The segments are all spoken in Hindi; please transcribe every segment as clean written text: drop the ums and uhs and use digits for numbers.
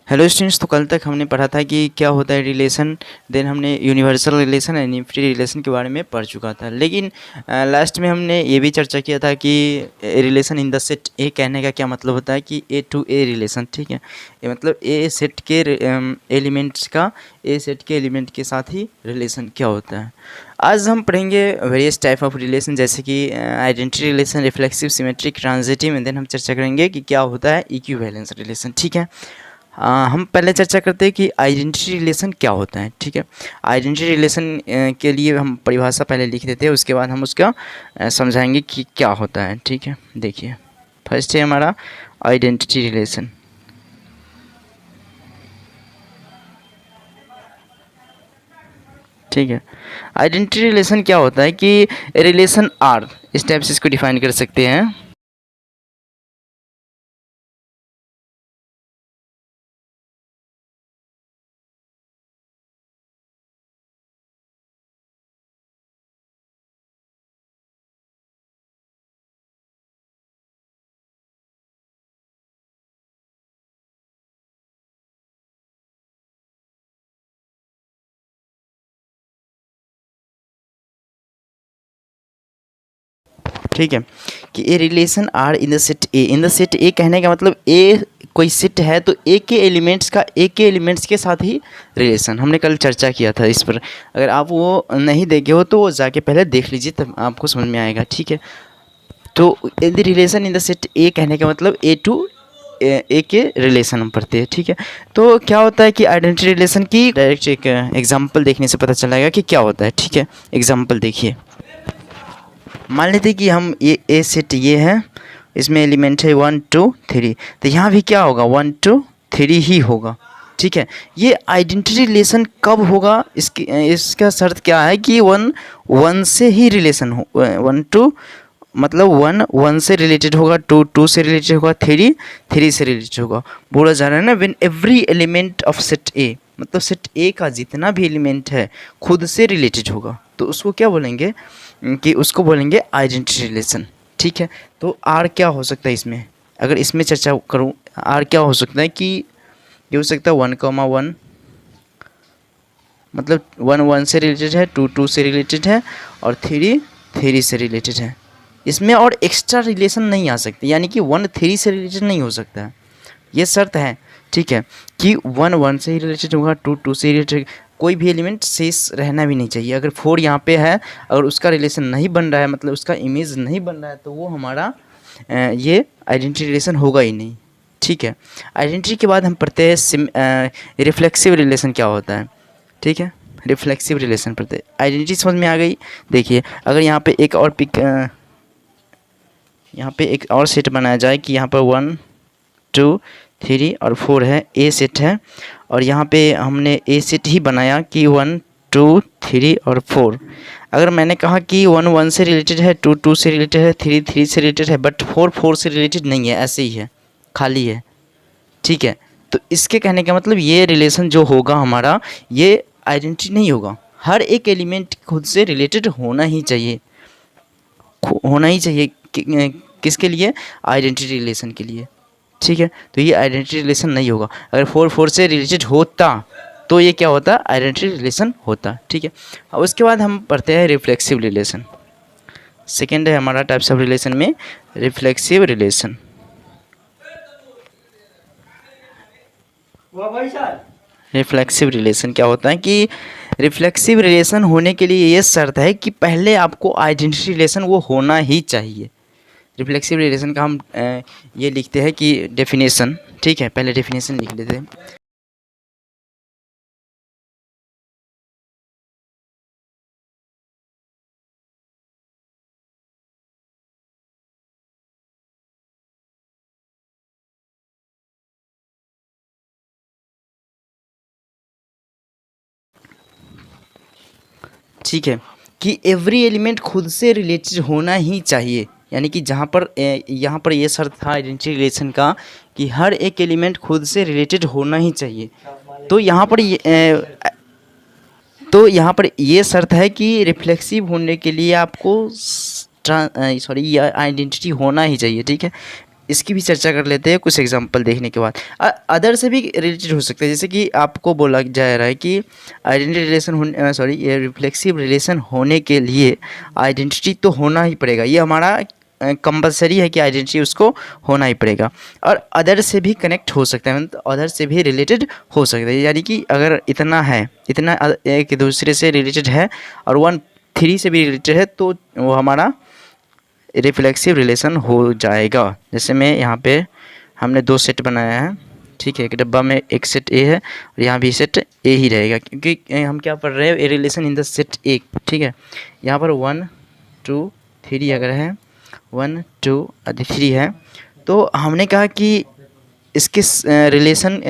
हेलो स्टूडेंट्स, तो कल तक हमने पढ़ा था कि क्या होता है रिलेशन। देन हमने universal relation and infinity relation के बारे में पढ़ चुका था। लेकिन लास्ट में हमने ये भी चर्चा किया था कि relation in the set A कहने का क्या मतलब होता है कि ए टू ए रिलेशन। ठीक है, ये मतलब ए सेट के एलिमेंट्स का ए सेट के एलिमेंट के साथ ही रिलेशन क्या होता है। आज हम पढ़ेंगे वेरियस टाइप ऑफ रिलेशन, जैसे कि identity relation, reflexive, symmetric, transitive. And then हम चर्चा करेंगे कि क्या होता है इक्विवेलेंस रिलेशन। ठीक है, हम पहले चर्चा करते हैं कि आइडेंटिटी रिलेशन क्या होता है। ठीक है, आइडेंटिटी रिलेशन के लिए हम परिभाषा पहले लिख देते हैं, उसके बाद हम उसका समझाएंगे कि क्या होता है। ठीक है, देखिए फर्स्ट है हमारा आइडेंटिटी रिलेशन। ठीक है, आइडेंटिटी रिलेशन क्या होता है कि रिलेशन आर, इस टाइप से इसको डिफाइन कर सकते हैं। ठीक है, कि A relation R in the set A. In the set A कहने का मतलब ए कोई सेट है तो ए के एलिमेंट्स का ए के एलिमेंट्स के साथ ही रिलेशन। हमने कल चर्चा किया था इस पर, अगर आप वो नहीं देखे हो तो वो जाके पहले देख लीजिए, तब आपको समझ में आएगा। ठीक है, तो the relation in the set A कहने का मतलब ए टू ए के रिलेशन हम पढ़ते हैं। ठीक है, तो क्या होता है कि आइडेंटिटी रिलेशन की डायरेक्ट एक एग्जाम्पल देखने से पता चलेगा कि क्या होता है। ठीक है, एग्जाम्पल देखिए, मान लेते हैं कि हम ये ए सेट ये है, इसमें एलिमेंट है 1 2 3, तो यहाँ भी क्या होगा 1 2 3 ही होगा। ठीक है, ये आइडेंटिटी रिलेशन कब होगा, इसका शर्त क्या है कि 1 1 से ही रिलेशन हो। 1 2 मतलब 1 1 से रिलेटेड होगा, 2 2 से रिलेटेड होगा, 3 3 से रिलेटेड होगा। बोला जा रहा है ना, when every element of set ए, मतलब सेट ए का जितना भी एलिमेंट है खुद से रिलेटेड होगा, तो उसको क्या बोलेंगे कि उसको बोलेंगे आइडेंटिटी रिलेशन। ठीक है, तो आर क्या हो सकता है इसमें, अगर इसमें चर्चा करूँ, आर क्या हो सकता है कि ये हो सकता है 1,1, मतलब 1 1 से रिलेटेड है, 2 2 से रिलेटेड है और 3 3 से रिलेटेड है। इसमें और एक्स्ट्रा रिलेशन नहीं आ सकते, यानी कि 1 3 से रिलेटेड नहीं हो सकता है, ये शर्त है। ठीक है, कि 1 1 से ही रिलेटेड होगा, 2 2 से रिलेटेड, कोई भी एलिमेंट शेष रहना भी नहीं चाहिए। अगर 4 यहाँ पे है, अगर उसका रिलेशन नहीं बन रहा है, मतलब उसका इमेज नहीं बन रहा है, तो वो हमारा ये आइडेंटिटी रिलेशन होगा ही नहीं। ठीक है, आइडेंटिटी के बाद हम पढ़ते हैं रिफ्लेक्सिव रिलेशन क्या होता है। ठीक है, रिफ्लेक्सिव रिलेशन पढ़ते हैं। आइडेंटिटी समझ में आ गई। देखिए, अगर यहाँ पे एक और यहाँ पे एक और सेट बनाया जाए कि यहाँ पर 1 2 3 और 4 है, ए सेट है, और यहाँ पे हमने ए सेट ही बनाया कि 1 2 3 और 4। अगर मैंने कहा कि 1 1 से रिलेटेड है, 2 2 से रिलेटेड है, 3 3 से रिलेटेड है, बट 4 4 से रिलेटेड नहीं है, ऐसे ही है, खाली है। ठीक है, तो इसके कहने का मतलब ये रिलेशन जो होगा हमारा, ये आइडेंटिटी नहीं होगा। हर एक एलिमेंट खुद से रिलेटेड होना ही चाहिए, होना ही चाहिए किसके लिए, आइडेंटिटी रिलेशन के लिए। ठीक है, तो ये आइडेंटिटी रिलेशन नहीं होगा। अगर 4 4 से रिलेटेड होता तो ये क्या होता, आइडेंटिटी रिलेशन होता। ठीक है, अब उसके बाद हम पढ़ते हैं रिफ्लेक्सिव रिलेशन। सेकेंड है हमारा टाइप्स ऑफ रिलेशन में रिफ्लेक्सिव रिलेशन। रिफ्लेक्सिव रिलेशन क्या होता है कि रिफ्लेक्सिव रिलेशन होने के लिए ये शर्त है कि पहले आपको आइडेंटिटी रिलेशन वो होना ही चाहिए। रिफ्लेक्सिव रिलेशन का हम ये लिखते हैं कि डेफिनेशन। ठीक है, पहले डेफिनेशन लिख लेते हैं। ठीक है, कि एवरी एलिमेंट खुद से रिलेटेड होना ही चाहिए, यानी कि जहाँ पर यहाँ पर ये शर्त था आइडेंटिटी रिलेशन का कि हर एक एलिमेंट खुद से रिलेटेड होना ही चाहिए। तो यहाँ पर ये शर्त है कि रिफ्लेक्सिव होने के लिए आपको सॉरी ये आइडेंटिटी होना ही चाहिए। ठीक है, इसकी भी चर्चा कर लेते हैं कुछ एग्जांपल देखने के बाद। अदर से भी रिलेटेड हो सकता है, जैसे कि आपको बोला जा रहा है कि आइडेंटिटी रिलेशन होने ये रिफ्लेक्सिव रिलेशन होने के लिए आइडेंटिटी तो होना ही पड़ेगा, ये हमारा कंपलसरी है कि आइडेंटिटी उसको होना ही पड़ेगा। और अदर से भी कनेक्ट हो सकता है, मतलब अदर से भी रिलेटेड हो सकता है, यानी कि अगर इतना है, इतना एक दूसरे से रिलेटेड है और 1 3 से भी रिलेटेड है तो वो हमारा रिफ्लेक्सिव रिलेशन हो जाएगा। जैसे मैं यहाँ पे हमने 2 सेट बनाया है, ठीक है, एक डब्बा में एक सेट ए है और यहाँ भी सेट ए ही रहेगा, क्योंकि हम क्या पढ़ रहे हैं, A relation in the set A, ठीक है। यहाँ पर 1 2 3 अगर है, 1 2 3 है, तो हमने कहा कि इसके रिलेशन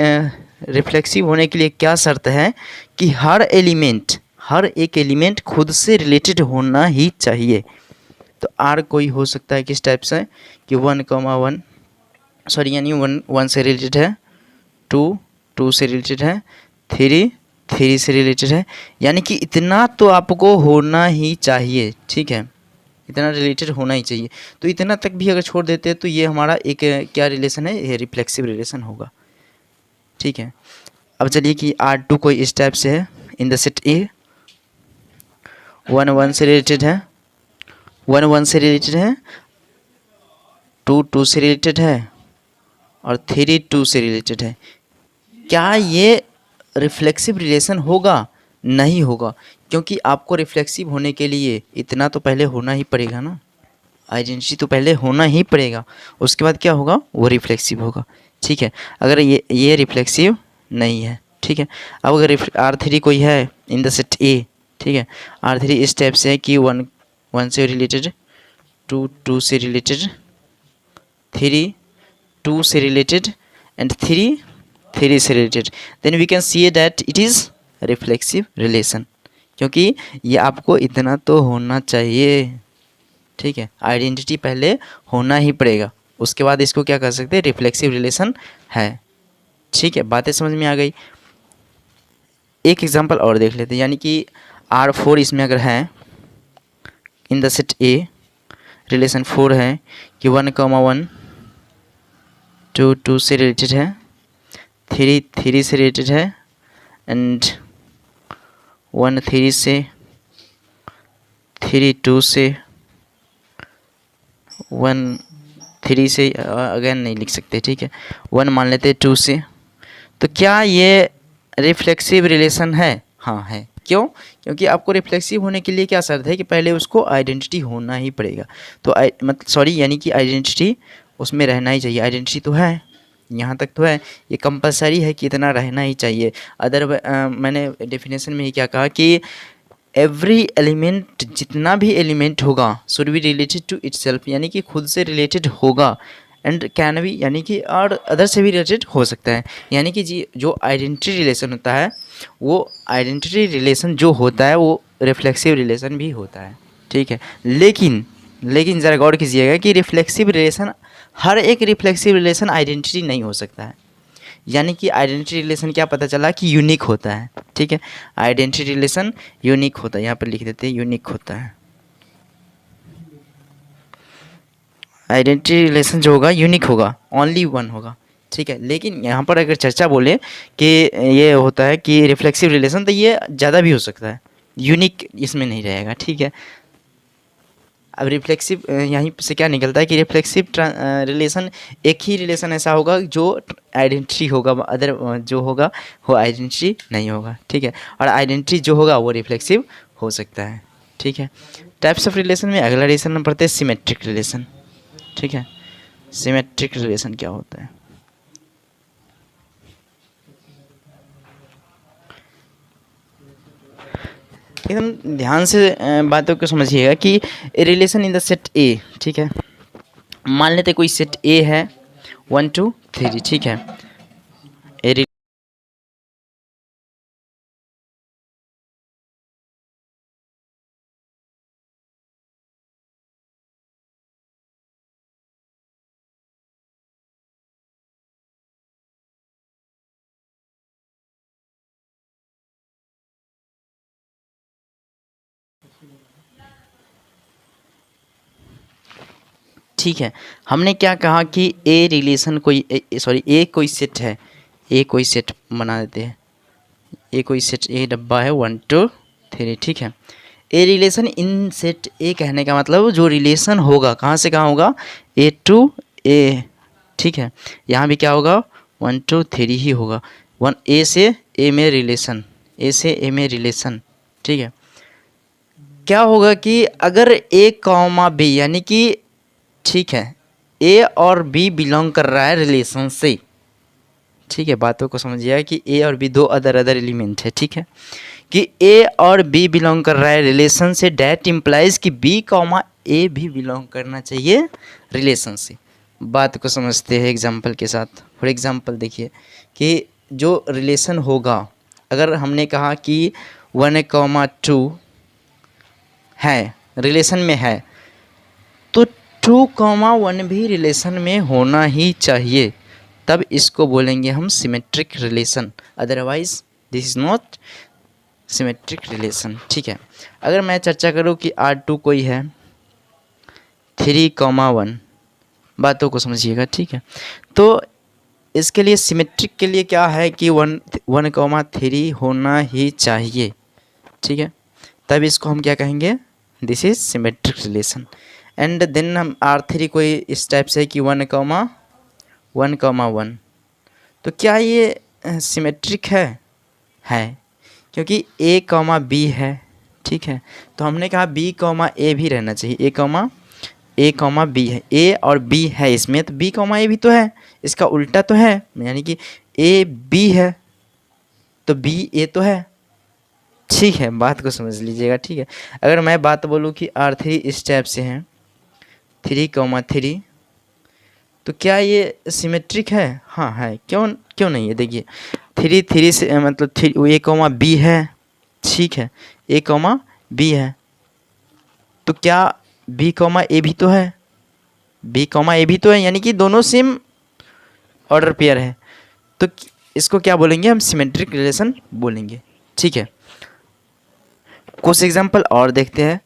रिफ्लेक्सिव होने के लिए क्या शर्त है कि हर एक एलिमेंट खुद से रिलेटेड होना ही चाहिए। तो आर कोई हो सकता है किस टाइप से कि 1 सॉरी यानी 1 से रिलेटेड है, 2 से रिलेटेड है, 3 से रिलेटेड है, यानी कि इतना तो आपको होना ही चाहिए, ठीक है, इतना रिलेटेड होना ही चाहिए। तो इतना तक भी अगर छोड़ देते हैं तो ये हमारा एक क्या रिलेशन है, ये रिफ्लेक्सिव रिलेशन होगा, ठीक है। अब चलिए कि R2 कोई इस टाइप से है इन द सेट ए, 1 से रिलेटेड है, 1 से रिलेटेड है, 2 से रिलेटेड है और 2 से रिलेटेड है। क्या ये रिफ्लेक्सिव रिलेशन होगा? नहीं होगा, क्योंकि आपको रिफ्लेक्सिव होने के लिए इतना तो पहले होना ही पड़ेगा ना, आइडेंटिटी तो पहले होना ही पड़ेगा, उसके बाद क्या होगा, वो रिफ्लेक्सिव होगा, ठीक है। अगर ये रिफ्लेक्सिव नहीं है, ठीक है। अब अगर R3 कोई है इन द सेट ए, ठीक है, R3 इस टाइप से है कि 1 से रिलेटेड, 2 से रिलेटेड, 2 से रिलेटेड एंड 3 से related, then we can see that it is reflexive relation, क्योंकि ये आपको इतना तो होना चाहिए, ठीक है, आइडेंटिटी पहले होना ही पड़ेगा, उसके बाद इसको क्या कर सकते हैं, रिफ्लेक्सिव रिलेशन है, ठीक है। बातें समझ में आ गई। एक एग्जांपल और देख लेते हैं, यानी कि R4 इसमें अगर है इन द सेट ए, रिलेशन 4 है कि 1 2 से रिलेटेड है, 3 से रिलेटेड है एंड 3 से, 2 से, 3 से अगेन नहीं लिख सकते, ठीक है, 1 मान लेते 2 से। तो क्या ये रिफ्लेक्सिव रिलेशन है? हाँ है। क्यों? क्योंकि आपको रिफ्लेक्सिव होने के लिए क्या शर्त है कि पहले उसको आइडेंटिटी होना ही पड़ेगा, तो यानी कि आइडेंटिटी उसमें रहना ही चाहिए, आइडेंटिटी तो है, यहाँ तक तो है, ये कंपलसरी है कि इतना रहना ही चाहिए। मैंने डेफिनेशन में ही क्या कहा कि एवरी एलिमेंट, जितना भी एलिमेंट होगा, should be related to itself, यानी कि खुद से रिलेटेड होगा, एंड कैन बी, यानी कि और अदर से भी रिलेटेड हो सकता है, यानी कि जो आइडेंटिटी रिलेशन होता है, वो आइडेंटिटी रिलेशन जो होता है वो रिफ्लेक्सिव रिलेशन भी होता है, ठीक है। लेकिन ज़रा गौर कीजिएगा कि रिफ्लेक्सिव रिलेशन, हर एक रिफ्लेक्सिव रिलेशन आइडेंटिटी नहीं हो सकता है, यानी कि आइडेंटिटी रिलेशन क्या पता चला कि यूनिक होता है, ठीक है, आइडेंटिटी रिलेशन यूनिक होता है, यहाँ पर लिख देते हैं यूनिक होता है, आइडेंटिटी रिलेशन जो होगा यूनिक होगा, ओनली वन होगा, ठीक है। लेकिन यहाँ पर अगर चर्चा बोले कि ये होता है कि रिफ्लेक्सिव रिलेशन, तो ये ज़्यादा भी हो सकता है, यूनिक इसमें नहीं रहेगा, ठीक है। अब रिफ्लेक्सिव यहीं से क्या निकलता है कि रिफ्लेक्सिव रिलेशन, एक ही रिलेशन ऐसा होगा जो आइडेंटिटी होगा, अदर जो होगा वो आइडेंटिटी नहीं होगा, ठीक है, और आइडेंटिटी जो होगा वो रिफ्लेक्सिव हो सकता है, ठीक है। टाइप्स ऑफ रिलेशन में अगला रिलेशन हम पढ़ते हैं सिमेट्रिक रिलेशन, ठीक है। सिमेट्रिक रिलेशन क्या होता है? एकदम ध्यान से बातों को समझिएगा कि relation in the set A, ठीक है, मान लेते कोई सेट ए है 1 2 3, ठीक है, ए ठीक है, हमने क्या कहा कि ए रिलेशन कोई ए कोई सेट है, ए कोई सेट बना देते हैं, ए कोई सेट, ए डब्बा है 1 2 3, ठीक है। ए रिलेशन इन सेट ए कहने का मतलब जो रिलेशन होगा कहाँ से कहाँ होगा, ए टू ए, ठीक है। यहाँ भी क्या होगा 1 2 3 ही होगा, 1 ए से ए में रिलेशन, ए से ए में रिलेशन, ठीक है। क्या होगा कि अगर ए कॉमा बी यानी कि, ठीक है, ए और बी बिलोंग कर रहा है रिलेशन से, ठीक है, बातों को समझिएगा कि ए और बी दो अदर एलिमेंट है, ठीक है, कि ए और बी बिलोंग कर रहा है रिलेशन से, डैट इम्प्लाइज कि बी कॉमा ए भी बिलोंग करना चाहिए रिलेशन से। बात को समझते हैं एग्जाम्पल के साथ। फॉर एग्जाम्पल देखिए कि जो रिलेशन होगा, अगर हमने कहा कि 1 कॉमा 2 है रिलेशन में है, तो 2 कॉमा 1 भी रिलेशन में होना ही चाहिए, तब इसको बोलेंगे हम symmetric relation, otherwise this is not symmetric relation, ठीक है। अगर मैं चर्चा करूँ कि R2 कोई है 3 कॉमा 1, बातों को समझिएगा, ठीक है। तो इसके लिए सिमेट्रिक के लिए क्या है कि 1 कॉमा 3 होना ही चाहिए, ठीक है, तब इसको हम क्या कहेंगे, this is symmetric relation. And then हम R3 कोई इस टाइप से कि 1 कॉमा 1, तो क्या ये सिमेट्रिक है, क्योंकि ए कॉमा बी है, ठीक है। तो हमने कहा बी कॉमा ए भी रहना चाहिए, ए कॉमा बी है, ए और बी है इसमें, तो बी कॉमा ए भी तो है, इसका उल्टा तो है, यानी कि ए बी है तो बी ए तो है, ठीक है, बात को समझ लीजिएगा, ठीक है। अगर मैं बात बोलूँ कि R3 इस टाइप से है 3 कॉमा 3, तो क्या ये सिमेट्रिक है, हाँ है, क्यों नहीं है, देखिए 3 से मतलब 3 ए कॉमा बी है, ठीक है, ए कॉमा बी है, तो क्या बी कॉमा ए भी तो है, बी कॉमा ए भी तो है, यानी कि दोनों सेम ऑर्डर पेयर है, तो इसको क्या बोलेंगे हम, सिमेट्रिक रिलेशन बोलेंगे, ठीक है। कुछ एग्जांपल और देखते हैं,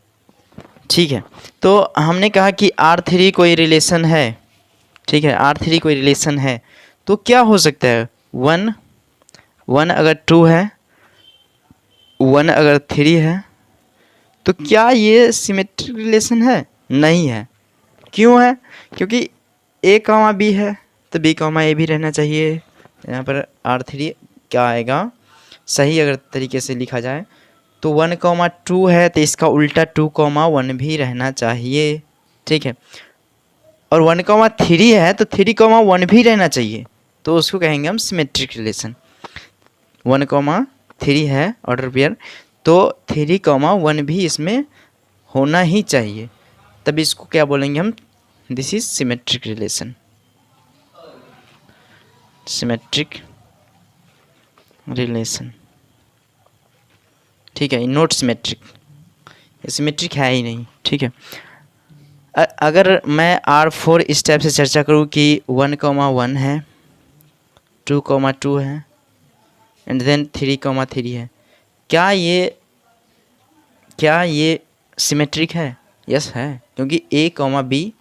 ठीक है। तो हमने कहा कि R3 कोई रिलेशन है, ठीक है, R3 कोई रिलेशन है, तो क्या हो सकता है, 1 अगर 2 है, 1 अगर 3 है, तो क्या ये सिमेट्रिक रिलेशन है, नहीं है। क्यों है, क्योंकि ए कॉमा बी है तो बी कॉमा ए भी रहना चाहिए, यहाँ पर R3 क्या आएगा, सही अगर तरीके से लिखा जाए तो 1 कॉमा 2 है तो इसका उल्टा 2 कॉमा 1 भी रहना चाहिए, ठीक है। और 1 कॉमा 3 है तो 3 कॉमा 1 भी रहना चाहिए, तो उसको कहेंगे हम सिमेट्रिक रिलेशन। 1 कॉमा 3 है ऑर्डर पेयर, तो 3 कॉमा 1 भी इसमें होना ही चाहिए, तब इसको क्या बोलेंगे हम, this is symmetric relation, symmetric relation, ठीक है, नॉट सिमेट्रिक, ये सिमेट्रिक है ही नहीं, ठीक है। अगर मैं R4 इस टाइप से चर्चा करूँ कि 1 कॉमा 1 है, 2 कॉमा 2 है, एंड देन 3 कॉमा 3 है, क्या ये सिमेट्रिक है, यस है, क्योंकि A comma B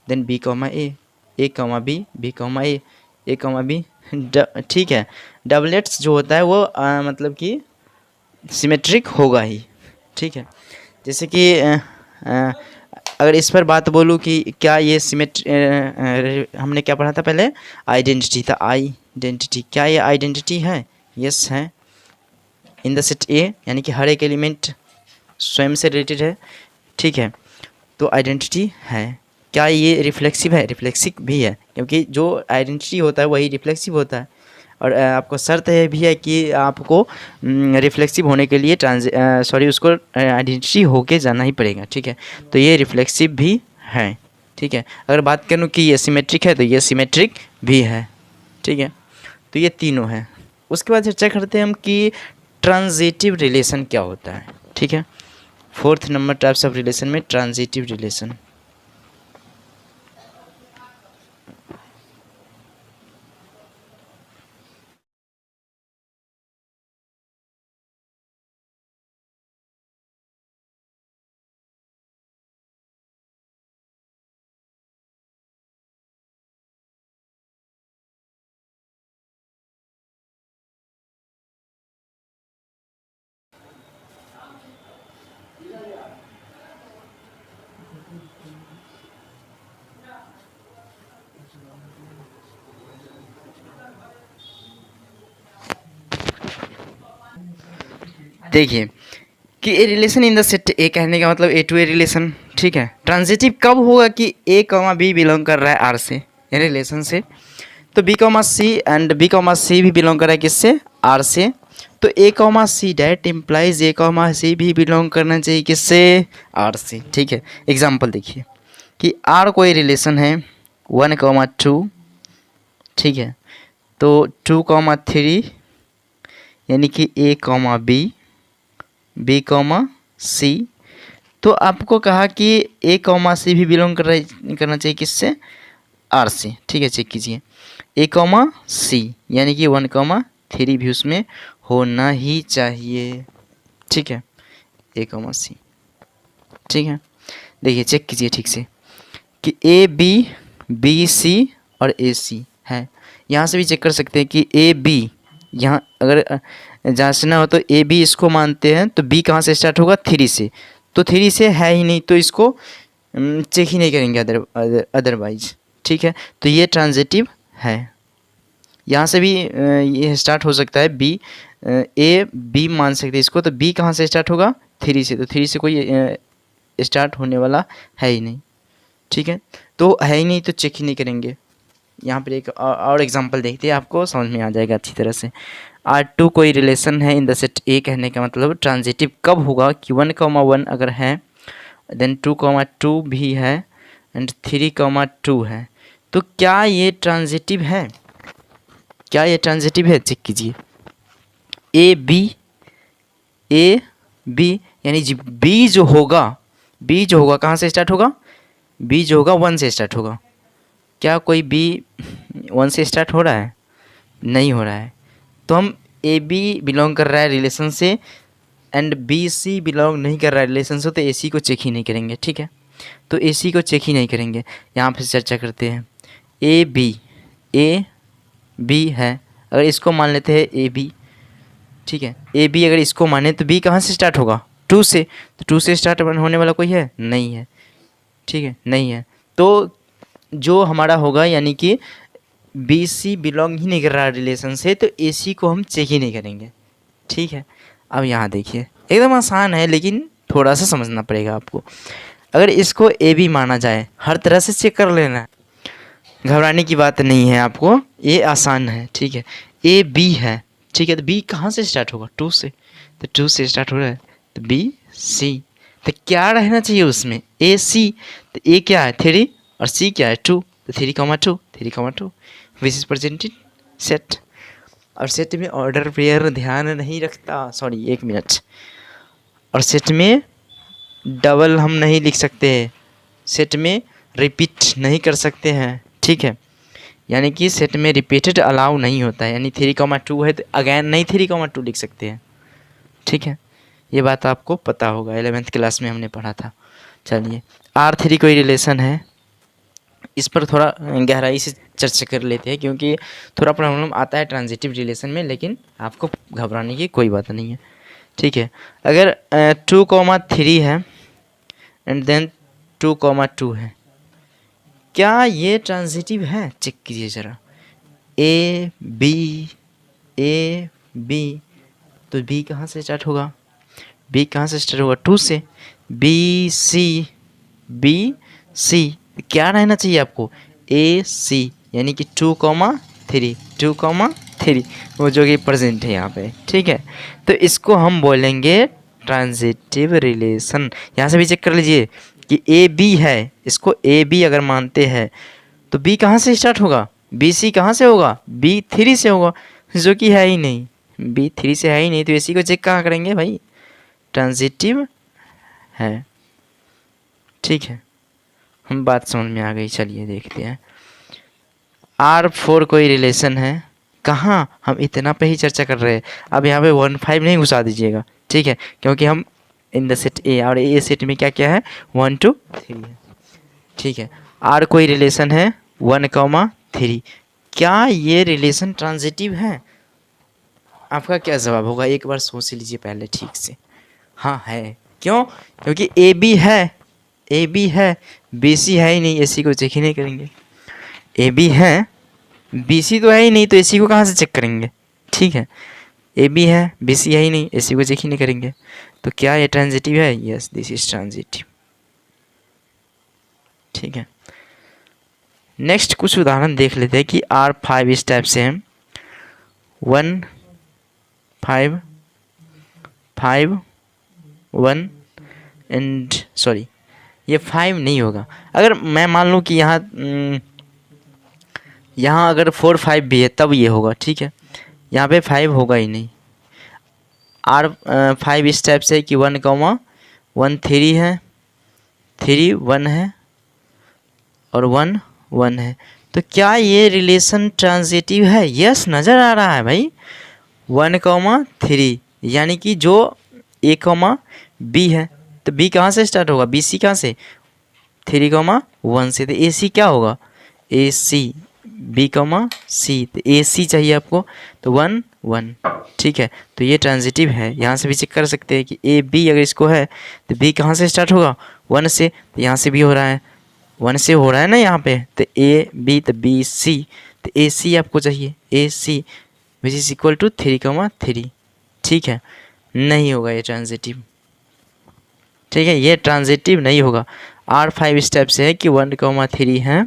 then B comma A comma B B comma A comma B, ठीक है। डबलेट्स जो होता है वो मतलब कि सिमेट्रिक होगा ही, ठीक है। जैसे कि अगर इस पर बात बोलूँ कि क्या ये हमने क्या पढ़ा था पहले, आइडेंटिटी था, आइडेंटिटी, क्या ये आइडेंटिटी है, यस है, इन द सेट ए, यानी कि हर एक एलिमेंट स्वयं से रिलेटेड है, ठीक है, तो आइडेंटिटी है। क्या ये रिफ्लेक्सिव है, रिफ्लेक्सिव भी है, क्योंकि जो आइडेंटिटी होता है वही रिफ्लेक्सिव होता है, और आपको शर्त है भी है कि आपको रिफ्लेक्सिव होने के लिए उसको आइडेंटिटी होके जाना ही पड़ेगा, ठीक है, तो ये रिफ्लेक्सिव भी है, ठीक है। अगर बात करूँ कि ये सिमेट्रिक है तो ये सिमेट्रिक भी है, ठीक है, तो ये तीनों है। उसके बाद चर्चा करते हैं हम कि ट्रांजिटिव रिलेशन क्या होता है, ठीक है। 4th number types of relation में ट्रांजिटिव रिलेशन, देखिए कि A relation in the set A कहने का मतलब ए टू ए रिलेशन, ठीक है। ट्रांजिटिव कब होगा कि ए कॉमा बी बिलोंग कर रहा है आर से, ए रिलेशन से, तो B comma C and B comma C भी बिलोंग कर रहा है किससे, आर से, तो A comma C that implies A comma C भी बिलोंग करना चाहिए किससे, आर से, ठीक है। एग्जाम्पल देखिए कि आर कोई रिलेशन है 1,2, ठीक है, तो 2,3 यानी कि ए कॉमा बी कॉमा सी, तो आपको कहा कि ए कॉमा सी भी बिलोंग करना चाहिए किससे, आर से, ठीक है। चेक कीजिए ए कॉमा सी यानी कि 1,3 भी उसमें होना ही चाहिए, ठीक है, ए कॉमा सी, ठीक है। देखिए चेक कीजिए ठीक से कि ए बी सी और ए सी है। यहाँ से भी चेक कर सकते हैं कि ए बी, यहाँ अगर जांचना हो तो ए बी इसको मानते हैं तो बी कहाँ से स्टार्ट होगा, 3 से, तो 3 से है ही नहीं तो इसको चेक ही नहीं करेंगे अदरवाइज, ठीक है। तो ये ट्रांजिटिव है। यहाँ से भी ये स्टार्ट हो सकता है बी, ए बी मान सकते हैं इसको, तो बी कहाँ से स्टार्ट होगा, 3 से, तो 3 से कोई स्टार्ट होने वाला है ही नहीं, ठीक है। तो है ही नहीं तो चेक ही नहीं करेंगे। यहाँ पर एक और एग्जांपल देखते हैं, आपको समझ में आ जाएगा अच्छी तरह से। R2 कोई रिलेशन है इन द सेट ए कहने का मतलब ट्रांजिटिव कब होगा कि 1,1 अगर है, देन 2,2 भी है एंड 3,2 है, तो क्या ये ट्रांजिटिव है, क्या ये ट्रांजिटिव है, चेक कीजिए ए बी यानी बी जो होगा कहाँ से स्टार्ट होगा, बी जो होगा 1 से स्टार्ट होगा। क्या कोई बी 1 से स्टार्ट हो रहा है, नहीं हो रहा है, तो हम ए बी बिलोंग कर रहा है रिलेशन से एंड बी सी बिलोंग नहीं कर रहा है रिलेशन से, तो ए सी को चेक ही नहीं करेंगे, ठीक है। तो ए सी को चेक ही नहीं करेंगे। यहाँ पे चर्चा करते हैं ए बी है, अगर इसको मान लेते हैं ए बी, ठीक है, ए बी अगर इसको माने तो बी कहाँ से स्टार्ट होगा, 2 से, तो 2 से स्टार्ट होने वाला कोई है, नहीं है, ठीक है, नहीं है। तो जो हमारा होगा यानी कि बी सी बिलोंग ही नहीं कर रहा है रिलेशन से, तो ए सी को हम चेक ही नहीं करेंगे, ठीक है। अब यहाँ देखिए एकदम आसान है लेकिन थोड़ा सा समझना पड़ेगा आपको। अगर इसको ए बी माना जाए, हर तरह से चेक कर लेना है, घबराने की बात नहीं है आपको, ये आसान है, ठीक है। ए बी है, ठीक है, तो बी कहाँ से स्टार्ट होगा, 2 से, तो 2 से स्टार्ट हो रहा है, तो बी सी, तो क्या रहना चाहिए उसमें, ए सी, तो ए क्या है 3 और सी क्या है 2, तो 3,2 विच इज प्रेजेंटेड सेट। और सेट में ऑर्डर पेयर ध्यान नहीं रखता, सॉरी 1 मिनट, और सेट में डबल हम नहीं लिख सकते, सेट में रिपीट नहीं कर सकते हैं, ठीक है, यानी कि सेट में रिपीटेड अलाउ नहीं होता है, यानी 3,2 है तो अगैन नहीं 3,2 लिख सकते हैं, ठीक है। ये बात आपको पता होगा, 11th क्लास में हमने पढ़ा था। चलिए R3 कोई रिलेशन है, इस पर थोड़ा गहराई से चर्चा कर लेते हैं क्योंकि थोड़ा प्रॉब्लम आता है ट्रांजिटिव रिलेशन में, लेकिन आपको घबराने की कोई बात नहीं है, ठीक है। अगर 2,3 है एंड देन 2,2 है, क्या ये ट्रांजिटिव है, चेक कीजिए ज़रा। ए बी, तो बी कहाँ से स्टार्ट होगा, बी कहाँ से स्टार्ट होगा, 2 से, बी सी, क्या रहना चाहिए आपको, ए सी, यानी कि 2,3 वो जो कि प्रेजेंट है यहाँ पे, ठीक है। तो इसको हम बोलेंगे ट्रांजिटिव रिलेशन। यहाँ से भी चेक कर लीजिए कि ए बी है, इसको ए बी अगर मानते हैं तो बी कहाँ से स्टार्ट होगा, बी सी कहाँ से होगा, बी 3 से होगा, जो कि है ही नहीं, बी 3 से है ही नहीं, तो ए सी को चेक कहाँ करेंगे भाई, ट्रांजिटिव है, ठीक है। हम बात समझ में आ गई। चलिए देखते हैं R4 कोई रिलेशन है, कहाँ हम इतना पे ही चर्चा कर रहे हैं, अब यहाँ पे 1,5 नहीं घुसा दीजिएगा, ठीक है, क्योंकि हम इन द सेट ए, और ए सेट में क्या क्या है 1 2 3 है, ठीक है। R कोई रिलेशन है 1,3, क्या ये रिलेशन ट्रांजिटिव है, आपका क्या जवाब होगा, एक बार सोच लीजिए पहले ठीक से। हाँ है, क्यों, क्योंकि ए बी है, बी सी है ही नहीं, ए सी को चेक ही नहीं करेंगे, ए बी है, बी सी तो है ही नहीं, तो ए सी को कहाँ से चेक करेंगे, ठीक है। ए बी है, बी सी है ही नहीं, ए सी को चेक ही नहीं करेंगे। तो क्या ये ट्रांजिटिव है? Yes, this is transitive. ठीक है, नेक्स्ट कुछ उदाहरण देख लेते हैं कि R5 इस टाइप से है, 1 5 5 1 एंड सॉरी ये 5 नहीं होगा। अगर मैं मान लूँ कि यहाँ अगर 4 5 भी है तब ये होगा। ठीक है, यहाँ पे 5 होगा ही नहीं। R5 इस टाइप से कि 1 1 3 है, 3 1 है और 1 1 है। तो क्या ये रिलेशन ट्रांजिटिव है? यस, नज़र आ रहा है भाई। 1 3 यानी कि जो A B है, तो B कहाँ से स्टार्ट होगा? बी सी कहाँ से? 3 1 से। तो ए सी क्या होगा? ए सी B C, तो ए सी चाहिए आपको, तो 1 1। ठीक है, तो ये ट्रांजिटिव है। यहाँ से भी चेक कर सकते हैं कि ए बी अगर इसको है तो B कहाँ से स्टार्ट होगा? 1 से। तो यहाँ से भी हो रहा है, 1 से हो रहा है ना यहाँ पे, तो ए बी, तो बी सी, तो ए सी आपको चाहिए, ए सी विच इज इक्वल टू 3 3। ठीक है, नहीं होगा ये ट्रांजिटिव। ठीक है, ये ट्रांजिटिव नहीं होगा। R5 स्टेप से है कि 1 3 है,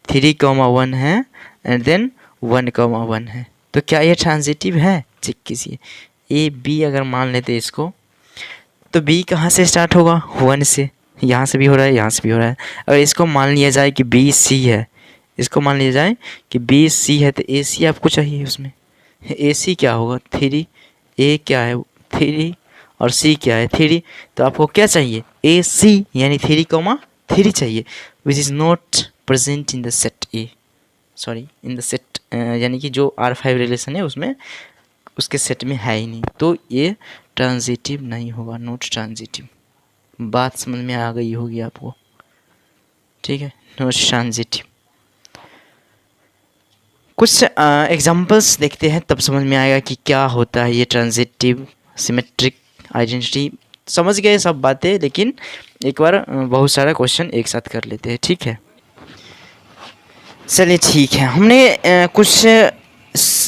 3 1 है एंड देन 1 1 है। तो क्या ये ट्रांजिटिव है? चेक कीजिए। ए बी अगर मान लेते इसको, तो बी कहाँ से स्टार्ट होगा? 1 से। यहाँ से भी हो रहा है, यहाँ से भी हो रहा है। अगर इसको मान लिया जाए कि बी सी है, इसको मान लिया जाए कि बी सी है, तो ए सी आपको चाहिए उसमें। ए सी क्या होगा? 3, ए क्या है? 3 और सी क्या है? 3। तो आपको क्या चाहिए? ए सी यानी 3 3 चाहिए, which is not present in the set A, sorry in the set, यानी कि जो R5 रिलेशन है उसमें, उसके सेट में है ही नहीं। तो ये ट्रांजिटिव नहीं होगा, नॉट ट्रांजिटिव। बात समझ में आ गई होगी आपको। ठीक है, नॉट ट्रांजिटिव। कुछ एग्जांपल्स देखते हैं, तब समझ में आएगा कि क्या होता है ये ट्रांजिटिव, सिमेट्रिक, आइडेंटिटी। समझ गए सब बातें, लेकिन एक बार बहुत सारा क्वेश्चन एक साथ कर लेते हैं। ठीक है, चलिए ठीक है। हमने कुछ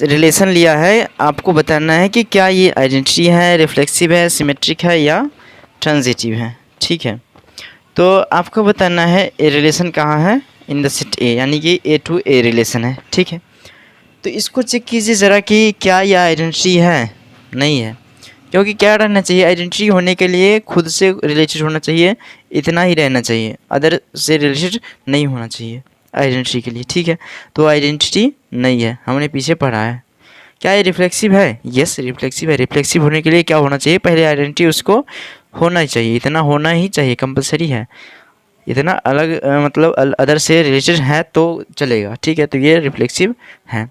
रिलेशन लिया है, आपको बताना है कि क्या ये आइडेंटिटी है, रिफ्लेक्सिव है, सिमेट्रिक है या ट्रांजिटिव है। ठीक है, तो आपको बताना है ए रिलेशन कहाँ है? इन द सेट ए, यानी कि ए टू ए रिलेशन है। ठीक है, तो इसको चेक कीजिए ज़रा कि क्या यह आइडेंटिटी है? नहीं है, क्योंकि क्या रहना चाहिए? आइडेंटिटी होने के लिए खुद से रिलेटेड होना चाहिए, इतना ही रहना चाहिए, अदर से रिलेटेड नहीं होना चाहिए आइडेंटिटी के लिए। ठीक है, तो आइडेंटिटी नहीं है, हमने पीछे पढ़ा है। क्या ये रिफ्लेक्सिव है? यस, रिफ्लेक्सिव है। रिफ्लेक्सिव होने के लिए क्या होना चाहिए? पहले आइडेंटिटी उसको होना ही चाहिए, इतना होना ही चाहिए, कंपलसरी है। इतना अलग मतलब अदर से रिलेटेड है तो चलेगा। ठीक है, तो ये रिफ्लेक्सिव है।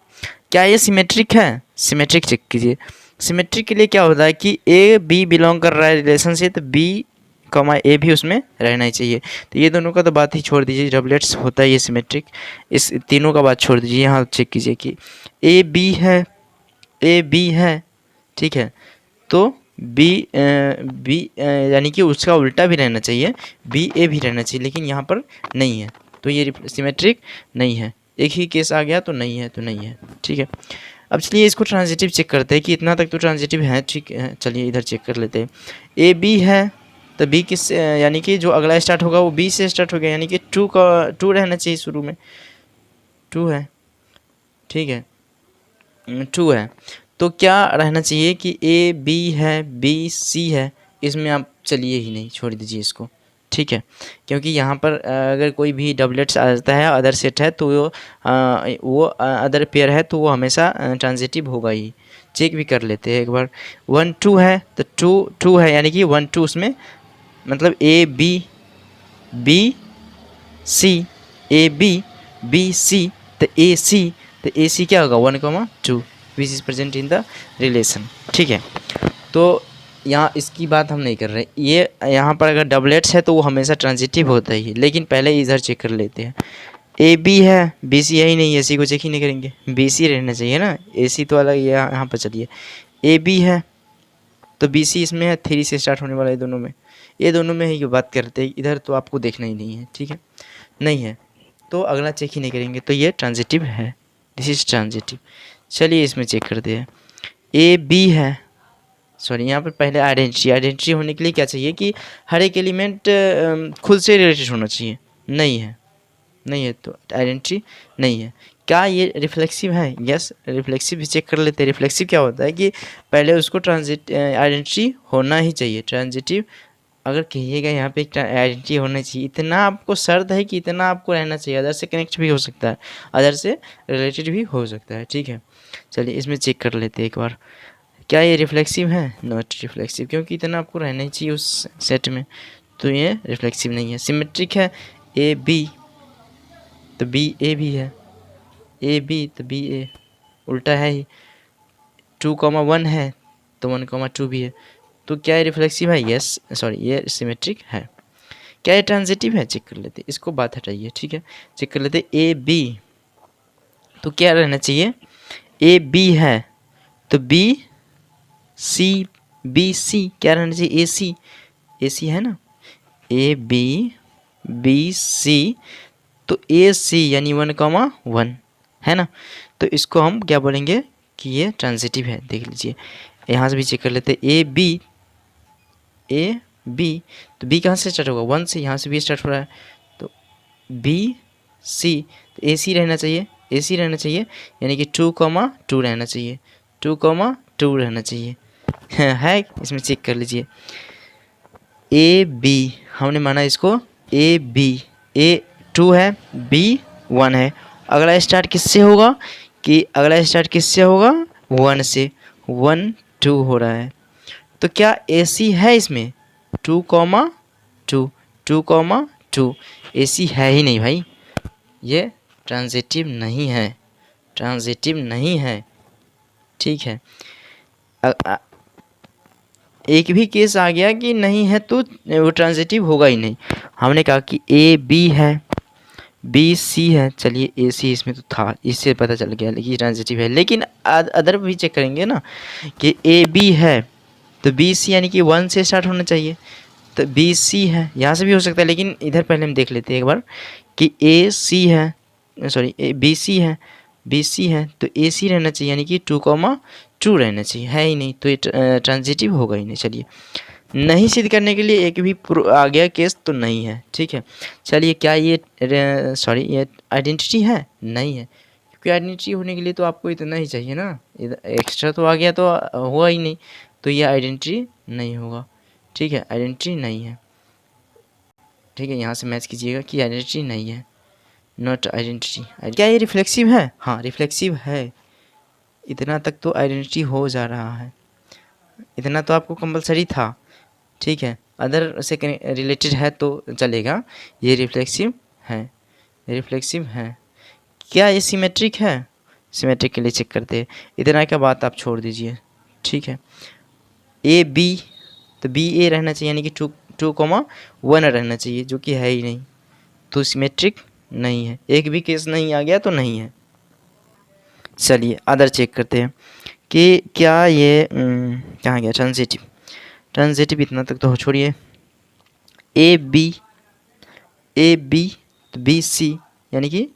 क्या ये सिमेट्रिक है? सिमेट्रिक चेक कीजिए। सिमेट्रिक के लिए क्या होता है कि ए बी बिलोंग कर रहा है रिलेशन से, तो बी ए भी उसमें रहना ही चाहिए। तो ये दोनों का तो बात ही छोड़ दीजिए, डबलेट्स होता है ये सिमेट्रिक। इस तीनों का बात छोड़ दीजिए, यहाँ चेक कीजिए कि ए बी है, ए बी है। ठीक है, तो बी यानी कि उसका उल्टा भी रहना चाहिए, बी ए भी रहना चाहिए, लेकिन यहाँ पर नहीं है, तो ये सिमेट्रिक नहीं है। एक ही केस आ गया तो नहीं है, तो नहीं है। ठीक है, अब चलिए इसको ट्रांजिटिव चेक करते हैं कि इतना तक तो ट्रांजिटिव है। ठीक है, चलिए इधर चेक कर लेते हैं। ए बी है, तो बी किस, यानी कि जो अगला स्टार्ट होगा वो बी से स्टार्ट हो गया, यानी कि 2 रहना चाहिए शुरू में, 2 है। ठीक है, 2 है, तो क्या रहना चाहिए कि ए बी है, बी सी है, इसमें आप चलिए ही नहीं, छोड़ दीजिए इसको। ठीक है, क्योंकि यहाँ पर अगर कोई भी डबलेट्स आ जाता है, अदर सेट है, तो वो अदर पेयर है, तो वो हमेशा ट्रांजिटिव होगा ही। चेक भी कर लेते हैं एक बार। 1 2 है, तो 2 है, यानी कि 1 2 उसमें मतलब A B B C, A B B C, तो ए सी, तो ए सी क्या होगा? 1 2 which is present in the relation. ठीक है, तो यहाँ इसकी बात हम नहीं कर रहे, ये यहाँ पर अगर डबलेट्स है तो वो हमेशा ट्रांजिटिव होता ही है, लेकिन पहले इधर चेक कर लेते हैं। ए बी है, बी सी है ही नहीं, ए सी को चेक ही नहीं करेंगे, बी सी रहना चाहिए ना, ए सी तो अलग यहाँ पर। चलिए ए बी है, तो बी सी इसमें है, 3 से स्टार्ट होने वाला है दोनों में, ये दोनों में ही बात करते हैं, इधर तो आपको देखना ही नहीं है। ठीक है, नहीं है, तो अगला चेक ही नहीं करेंगे, तो ये ट्रांजिटिव है, दिस इज ट्रांजिटिव। चलिए इसमें चेक करते हैं। ए बी है, सॉरी यहाँ पर पहले आइडेंटिटी होने के लिए क्या चाहिए कि हर एक एलिमेंट खुद से रिलेटेड होना चाहिए, नहीं है, नहीं है तो आइडेंटिटी नहीं है। क्या ये रिफ्लेक्सिव है? यस, रिफ्लेक्सिव भी चेक कर लेते हैं। रिफ्लेक्सिव क्या होता है कि पहले उसको आइडेंटिटी होना ही चाहिए। ट्रांजिटिव अगर कहिएगा यहाँ पे एक आइडेंटिटी होना चाहिए, इतना आपको शर्त है कि इतना आपको रहना चाहिए, अदर से कनेक्ट भी हो सकता है, अदर से रिलेटेड भी हो सकता है, ठीक है। चलिए इसमें चेक कर लेते हैं एक बार, क्या ये रिफ्लेक्सिव है? नॉट रिफ्लेक्सिव, क्योंकि इतना आपको रहना ही चाहिए उस सेट में, तो ये रिफ्लेक्सिव नहीं है। सिमेट्रिक है, ए बी तो बी ए भी है, ए बी तो बी ए, उल्टा है ही। 2,1 है तो 1,2 भी है, तो क्या ये रिफ्लेक्सिव है? यस, सॉरी ये सिमेट्रिक है। क्या ये ट्रांजिटिव है? चेक कर लेते, इसको बात हटाइए, ठीक है। चेक कर लेते ए बी, तो क्या रहना चाहिए? ए बी है तो बी सी, बी सी क्या रहना चाहिए? ए सी है ना, ए बी बी सी, तो ए सी यानी 1,1 है ना, तो इसको हम क्या बोलेंगे कि ये ट्रांजिटिव है। देख लीजिए यहाँ से भी चेक कर लेते, ए बी तो बी कहाँ से स्टार्ट होगा? 1 से, यहाँ से भी स्टार्ट हो रहा है, तो बी सी, तो ए सी रहना चाहिए, ए सी रहना चाहिए, यानी कि 2,2 रहना चाहिए, 2,2 रहना चाहिए है। इसमें चेक कर लीजिए, ए बी हमने माना इसको ए बी, ए 2 है, बी 1 है, अगला स्टार्ट किससे होगा कि अगला स्टार्ट किससे होगा? 1 से, 1 2 हो रहा है, तो क्या ए सी है इसमें? 2,2, 2,2 ए सी है ही नहीं भाई, ये ट्रांजिटिव नहीं है, ट्रांजिटिव नहीं है, ठीक है। एक भी केस आ गया कि नहीं है तो वो ट्रांजिटिव होगा ही नहीं। हमने कहा कि ए बी है, बी सी है, चलिए ए सी इसमें तो था, इससे पता चल गया लेकिन ट्रांजिटिव है, लेकिन अदर भी चेक करेंगे ना कि ए बी है तो बी सी यानी कि 1 से स्टार्ट होना चाहिए, तो बी सी है, यहाँ से भी हो सकता है, लेकिन इधर पहले हम देख लेते हैं एक बार कि ए सी है, सॉरी बी सी है, बी सी है तो ए सी रहना चाहिए, यानी कि 2,2 रहना चाहिए, है ही नहीं, तो ये ट्रांजिटिव होगा ही नहीं। चलिए नहीं सिद्ध करने के लिए एक भी आ गया केस तो नहीं है, ठीक है। चलिए क्या ये ये आइडेंटिटी है? नहीं है, क्योंकि आइडेंटिटी होने के लिए तो आपको इतना ही चाहिए ना, एक्स्ट्रा तो आ गया तो हुआ ही नहीं, तो ये आइडेंटिटी नहीं होगा, ठीक है, आइडेंटिटी नहीं है, ठीक है। यहाँ से मैच कीजिएगा कि आइडेंटिटी नहीं है, नॉट आइडेंटिटी। क्या ये रिफ्लेक्सिव है? हाँ रिफ्लेक्सिव है, इतना तक तो आइडेंटिटी हो जा रहा है, इतना तो आपको कंपलसरी था, ठीक है, अदर से रिलेटेड है तो चलेगा, ये रिफ्लेक्सिव है, रिफ्लेक्सिव है। क्या ये सिमेट्रिक है? सिमेट्रिक के लिए चेक करते हैं, इतना का बात आप छोड़ दीजिए, ठीक है। ए बी तो बी ए रहना चाहिए, यानी कि 2,1 रहना चाहिए, जो कि है ही नहीं, तो सिमेट्रिक नहीं है, एक भी केस नहीं आ गया तो नहीं है। चलिए अदर चेक करते हैं कि क्या ये कहाँ गया ट्रांजिटिव, ट्रांजिटिव इतना तक तो छोड़िए, ए बी तो बी सी यानी कि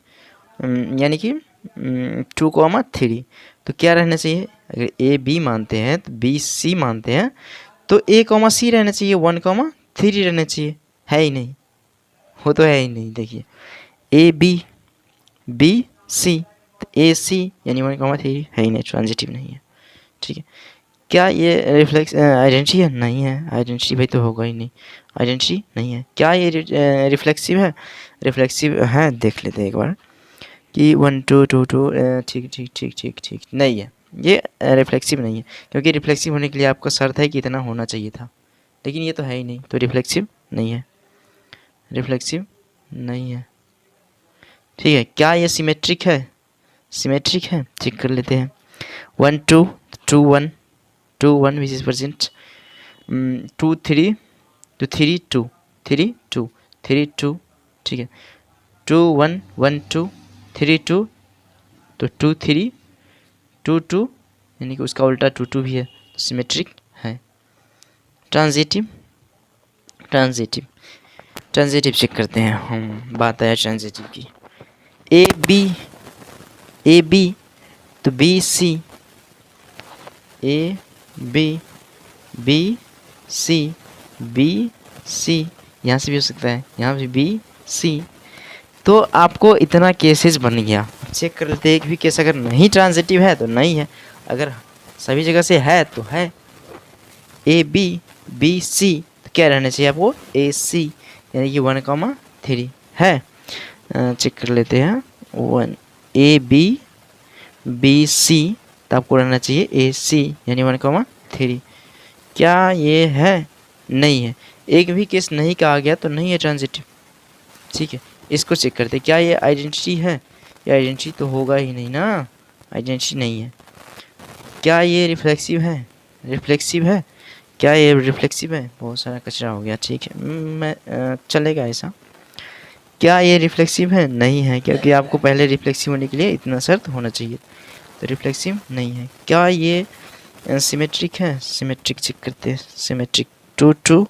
2,3, तो क्या रहना चाहिए? अगर ए बी मानते हैं तो बी सी मानते हैं, तो ए सी रहना चाहिए, 1,3 रहना चाहिए, है ही नहीं, वो तो है ही नहीं। देखिए ए बी सी तो ए सी यानी 1,3 है ही नहीं, ट्रांजिटिव नहीं है, ठीक है। क्या ये आइडेंटिटी है? नहीं है, आइडेंटिटी भाई तो होगा ही नहीं, आइडेंटिटी नहीं है। क्या ये रिफ्लेक्सिव है? रिफ्लेक्सिव है, देख लेते हैं एक बार कि 1 2 2 2 ठीक ठीक ठीक ठीक ठीक नहीं है, ये रिफ्लेक्सिव नहीं है, क्योंकि रिफ्लेक्सिव होने के लिए आपको शर्त है कि इतना होना चाहिए था, लेकिन ये तो है ही नहीं, तो रिफ्लेक्सिव नहीं है, रिफ्लेक्सिव नहीं है, ठीक है। क्या ये सिमेट्रिक है? सिमेट्रिक है, चेक कर लेते हैं, 1 2 2 1 2 1 विच इज परसेंट, 2 3 तो 3 2 3 2 3 2, ठीक है, 2 1 1 2 3 2, तो 2 3 2 2 यानी कि उसका उल्टा 2 2 भी है, तो सिमेट्रिक है। ट्रांजिटिव ट्रांजिटिव चेक करते हैं हम, बात आया ट्रांजिटिव की, ए बी तो B C A B, B C, B C, यहाँ से भी हो सकता है, यहाँ भी बी सी। तो आपको इतना केसेस बन गया। चेक कर लेते एक भी केस अगर नहीं ट्रांजिटिव है तो नहीं है, अगर सभी जगह से है तो है। ए बी, बी सी, तो क्या रहना चाहिए आपको? ए सी, यानी कि 1,3 है। चेक कर लेते हैं 1 ए बी, बी सी, तो आपको रहना चाहिए ए सी यानी 1,3। क्या ये है? नहीं है। एक भी केस नहीं कहा गया तो नहीं है ट्रांजिटिव। ठीक है, इसको चेक करते हैं। क्या ये आइडेंटिटी है? ये आइडेंटिटी तो होगा ही नहीं ना, आइडेंटिटी नहीं है। क्या ये रिफ्लेक्सिव है? रिफ्लेक्सिव है। क्या ये रिफ्लेक्सिव है? बहुत सारा कचरा हो गया। ठीक है, मैं चलेगा ऐसा। क्या ये रिफ्लेक्सिव है? नहीं है, क्योंकि आपको पहले रिफ्लेक्सिव होने के लिए इतना शर्त होना चाहिए, तो रिफ्लेक्सिव नहीं है। क्या ये सिमेट्रिक है? सिमेट्रिक चेक करते हैं। सिमेट्रिक 2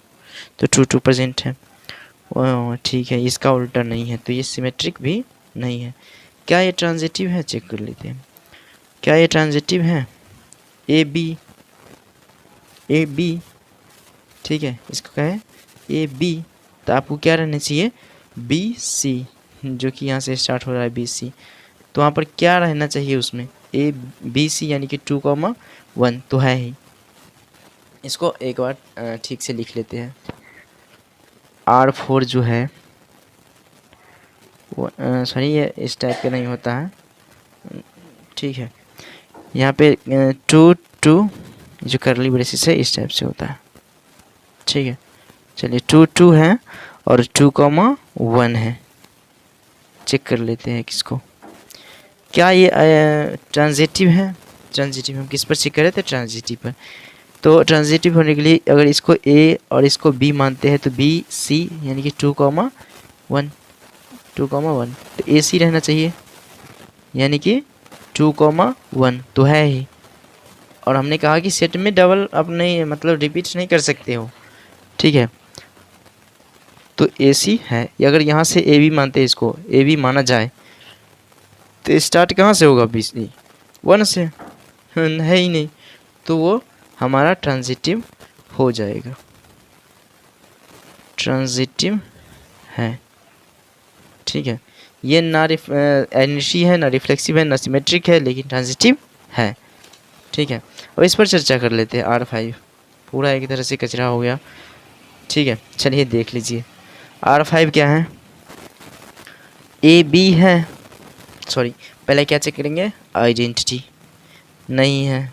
तो 2 प्रेजेंट है। ठीक है, इसका उल्टा नहीं है, तो ये सिमेट्रिक भी नहीं है। क्या ये ट्रांजिटिव है? चेक कर लेते हैं। क्या ये ट्रांजिटिव है? ए बी, ए बी, ठीक है, इसको क्या है? ए बी, तो आपको क्या रहना चाहिए? बी सी, जो कि यहाँ से स्टार्ट हो रहा है बी सी, तो वहाँ पर क्या रहना चाहिए उसमें? ए बी सी यानी कि 2,1 तो है ही। इसको एक बार ठीक से लिख लेते हैं। R4 जो है वो सॉरी, ये इस टाइप का नहीं होता है। ठीक है, यहाँ पे 2 जो करली ब्रेसिस है इस टाइप से होता है। ठीक है, चलिए 2 है और 2,1 है। चेक कर लेते हैं किसको। क्या ये ट्रांजिटिव है? ट्रांजिटिव हम किस पर चेक कर रहे थे? ट्रांजिटिव पर। तो ट्रांजिटिव होने के लिए अगर इसको ए और इसको बी मानते हैं तो बी सी यानी कि 2,1, 2,1, तो ए सी रहना चाहिए यानी कि 2,1 तो है ही। और हमने कहा कि सेट में डबल आप नहीं, मतलब रिपीट नहीं कर सकते हो। ठीक है, तो ए सी है। अगर यहाँ से ए बी मानते हैं, इसको ए बी माना जाए तो स्टार्ट कहाँ से होगा? बी सी 1 से है ही नहीं, तो वो हमारा ट्रांजिटिव हो जाएगा। ट्रांजिटिव है। ठीक है, ये ना एनर्जी है, ना रिफ्लेक्सिव है, ना सिमेट्रिक है, लेकिन ट्रांजिटिव है। ठीक है, अब इस पर चर्चा कर लेते हैं। R5 पूरा एक तरह से कचरा हो गया। ठीक है, चलिए देख लीजिए R5 क्या है। ए बी है, सॉरी पहले क्या चेक करेंगे? आइडेंटिटी नहीं है,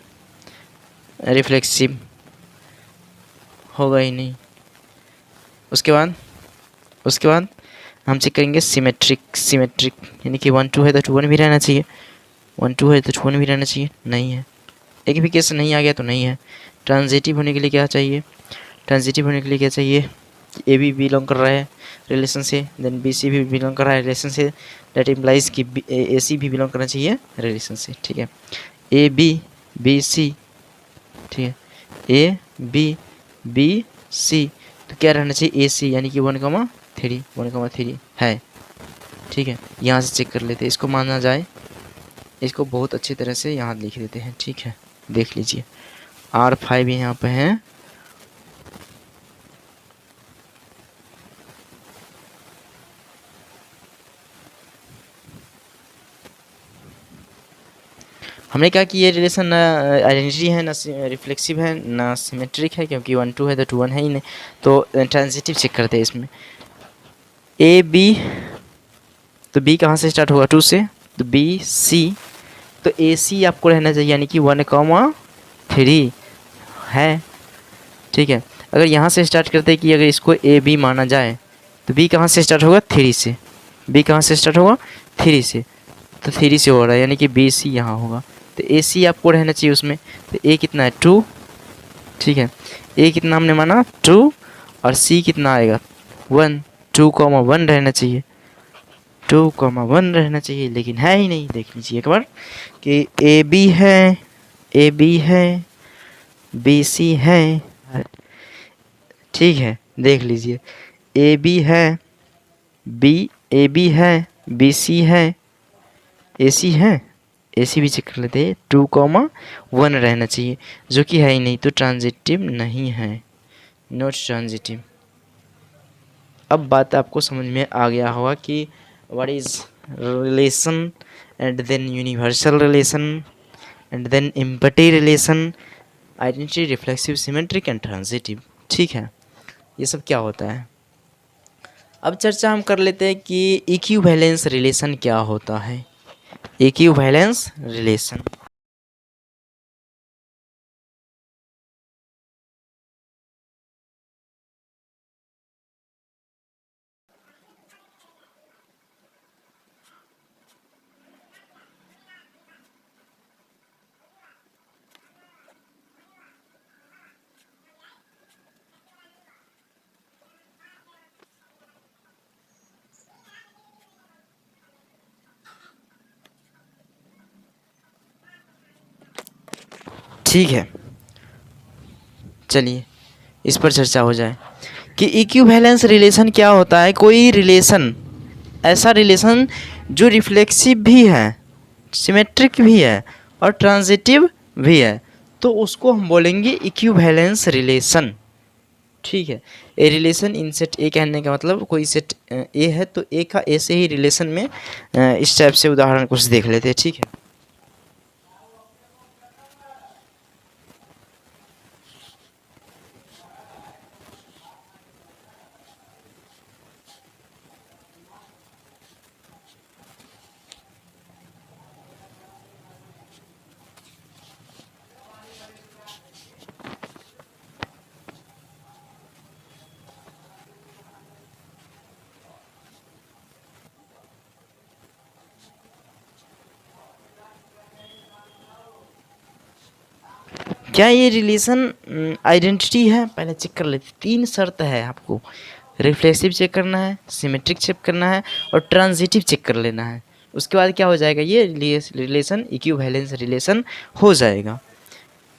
रिफ्लेक्सिव होगा ही नहीं। उसके बाद हम चेक करेंगे सिमेट्रिक। सिमेट्रिक यानी कि 1 2 है तो 2 1 भी रहना चाहिए, 1 2 है तो 2 1 भी रहना चाहिए। नहीं है, एक भी केस नहीं आ गया तो नहीं है। ट्रांजिटिव होने के लिए क्या चाहिए? ट्रांजिटिव होने के लिए क्या चाहिए? ए बी बिलोंग कर रहा है रिलेशन से, देन बी सी भी बिलोंग कर रहा है रिलेशन से, दैट इम्प्लाइज कि ए सी भी बिलोंग करना चाहिए रिलेशन से। ठीक है, ए बी, बी सी, ठीक है, ए बी, बी सी, तो क्या रहना चाहिए? ए सी यानी कि 1,3 है। ठीक है, यहाँ से चेक कर लेते हैं। इसको माना जाए, इसको बहुत अच्छी तरह से यहाँ लिख देते हैं। ठीक है, देख लीजिए R5 यहाँ पे है। हमने कहा कि ये रिलेशन ना आइडेंटिटी है, ना रिफ्लेक्सिव है, ना सिमेट्रिक है, क्योंकि 1 2 है तो 2 1 है ही नहीं। तो ट्रांजिटिव चेक करते हैं इसमें। ए बी, तो बी कहाँ से स्टार्ट होगा? 2 से, तो बी सी, तो ए सी आपको रहना चाहिए यानी कि 1,3 है। ठीक है, अगर यहाँ से स्टार्ट करते हैं कि अगर इसको ए बी माना जाए तो बी कहाँ से स्टार्ट होगा? 3 से। बी कहाँ से स्टार्ट होगा? 3 से, तो 3 से हो रहा है यानी कि बी सी यहाँ होगा। तो ए सी आपको रहना चाहिए उसमें। तो ए कितना है? 2। ठीक है, ए कितना हमने माना? 2, और सी कितना आएगा? 1, 2,1 रहना चाहिए, 2,1 रहना चाहिए, लेकिन है ही नहीं। देख लीजिए एक बार कि ए बी है, ए बी है, बी सी है। ठीक है, देख लीजिए ए बी है, बी ए बी है, बी सी है, ए सी है, ऐसी भी चेक कर लेते हैं, 2,1 रहना चाहिए, जो कि है ही नहीं, तो ट्रांजिटिव नहीं है, नॉट ट्रांजिटिव। अब बात आपको समझ में आ गया होगा कि what is relation and then universal relation and then empathy relation, identity, reflexive, symmetric and transitive. ठीक है, ये सब क्या होता है। अब चर्चा हम कर लेते हैं कि इक्विवेलेंस रिलेशन क्या होता है। इक्विवेलेंस रिलेशन, ठीक है, चलिए इस पर चर्चा हो जाए कि इक्विवेलेंस रिलेशन क्या होता है। कोई रिलेशन, ऐसा रिलेशन जो रिफ्लेक्सिव भी है, सिमेट्रिक भी है और ट्रांजिटिव भी है, तो उसको हम बोलेंगे इक्विवेलेंस रिलेशन। ठीक है, ए रिलेशन इन सेट ए कहने का मतलब कोई सेट ए है तो ए का ऐसे ही रिलेशन में इस टाइप से उदाहरण कुछ देख लेते हैं। ठीक है, क्या ये रिलेशन आइडेंटिटी है, पहले चेक कर लेते। 3 शर्त है आपको, रिफ्लेक्सिव चेक करना है, सिमेट्रिक चेक करना है और ट्रांजिटिव चेक कर लेना है। उसके बाद क्या हो जाएगा, ये रिलेशन इक्विवेलेंस रिलेशन हो जाएगा।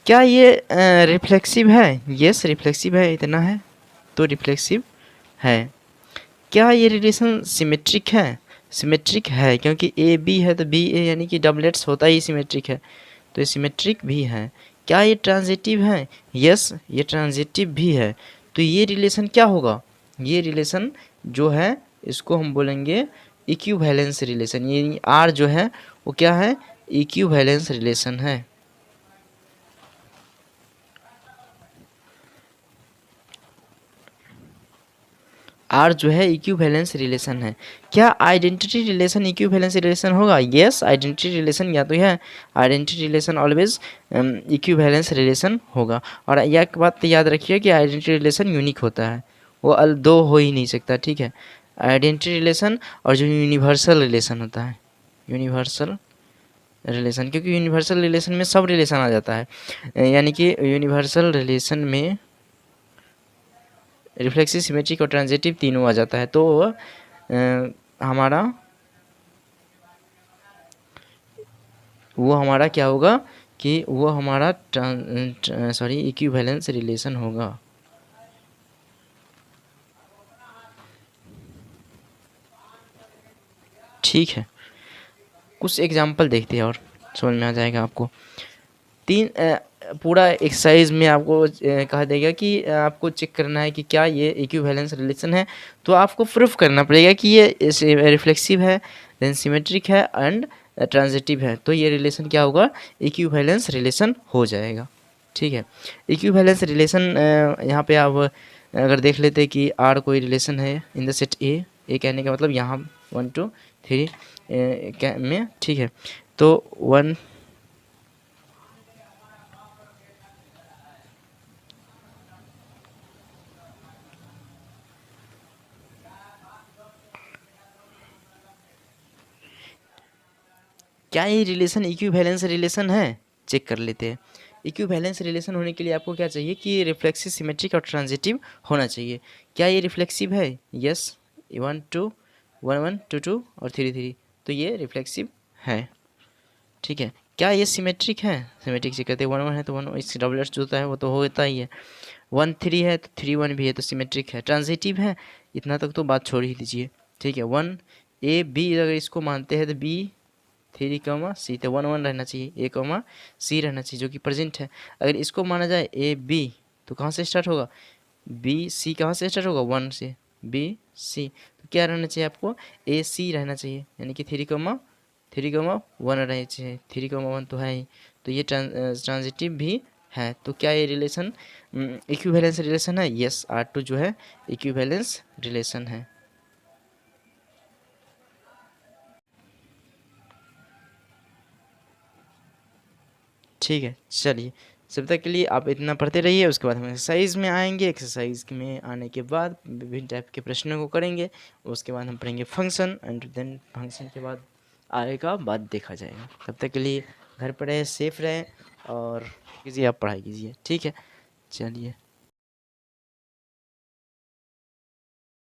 क्या ये रिफ्लेक्सिव है? यस रिफ्लेक्सिव है, इतना है तो रिफ्लेक्सिव है। क्या ये रिलेशन सिमेट्रिक है? सिमेट्रिक है, क्योंकि ए बी है तो बी ए यानी कि डबलेट्स होता ही सिमेट्रिक है, तो ये सिमेट्रिक भी है। क्या ये ट्रांजिटिव है? यस ये ट्रांजिटिव भी है। तो ये रिलेशन क्या होगा, ये रिलेशन जो है इसको हम बोलेंगे इक्विवेलेंस रिलेशन। ये आर जो है वो क्या है, इक्विवेलेंस रिलेशन है। आर जो है इक्विवेलेंस रिलेशन है। क्या आइडेंटिटी रिलेशन इक्विवेलेंस रिलेशन होगा? यस आइडेंटिटी रिलेशन या तो है, identity relation always equivalence relation होगा। और यह बात याद रखिए कि आइडेंटिटी रिलेशन यूनिक होता है, वो दो हो ही नहीं सकता। ठीक है, आइडेंटिटी रिलेशन और जो यूनिवर्सल रिलेशन होता है, यूनिवर्सल रिलेशन, क्योंकि यूनिवर्सल रिलेशन में सब रिलेशन आ जाता है, यानी कि यूनिवर्सल रिलेशन में रिफ्लेक्सिव, सिमेट्रिक और ट्रांजिटिव तीनों आ जाता है। तो हमारा क्या होगा कि वो हमारा इक्विवेलेंस रिलेशन होगा। ठीक है, कुछ एग्जांपल देखते हैं और समझ में आ जाएगा आपको। पूरा एक्सरसाइज में आपको कहा देगा कि आपको चेक करना है कि क्या ये इक्विवेलेंस रिलेशन है, तो आपको प्रूफ करना पड़ेगा कि ये रिफ्लेक्सिव है, देन सिमेट्रिक है एंड ट्रांजिटिव है, तो ये रिलेशन क्या होगा, इक्विवेलेंस रिलेशन हो जाएगा। ठीक है, इक्विवेलेंस रिलेशन यहाँ पे आप अगर देख लेते हैं कि आर कोई रिलेशन है इन द सेट ए कहने का मतलब यहाँ 1 2 3 में। ठीक है, तो 1 क्या ये रिलेशन इक्विवेलेंस रिलेशन है, चेक कर लेते हैं। इक्विवेलेंस रिलेशन होने के लिए आपको क्या चाहिए कि रिफ्लेक्सिव, सिमेट्रिक और ट्रांजिटिव होना चाहिए। क्या ये रिफ्लेक्सिव है? यस 1 2 1 1 2 2 और 3 3, तो ये रिफ्लेक्सिव है। ठीक है, क्या ये सिमेट्रिक है? सिमेट्रिक से कहते हैं 1 1 है तो 1 इसके डबलेट्स जो होता है वो तो होता ही है। 1 3 है तो 3 1 भी है तो सिमेट्रिक है। ट्रांजिटिव है, इतना तक तो बात छोड़ ही दीजिए। ठीक है, 1 ए बी अगर इसको मानते हैं तो बी 3, तो 1 1 रहना चाहिए, A, C रहना चाहिए जो कि प्रेजेंट है। अगर इसको माना जाए AB तो कहाँ से स्टार्ट होगा, BC कहाँ से स्टार्ट होगा, 1 से, BC तो क्या रहना चाहिए आपको, AC रहना चाहिए, यानी कि 3, 1 रहना चाहिए, 3, 1 तो है ही, तो ये ट्रांजिटिव भी है। तो क्या ये रिलेशन इक्विवेलेंस रिलेशन है, यस R2 जो है इक्विवेलेंस रिलेशन है। ठीक है, चलिए जब तक के लिए आप इतना पढ़ते रहिए, उसके बाद हम एक्सरसाइज में आएंगे। एक्सरसाइज में आने के बाद विभिन्न टाइप के प्रश्नों को करेंगे, उसके बाद हम पढ़ेंगे फंक्शन, एंड देन फंक्शन के बाद आएगा बाद देखा जाएगा। तब तक के लिए घर पर रहे, सेफ रहें और कीजिए, आप पढ़ाई कीजिए। ठीक है, चलिए।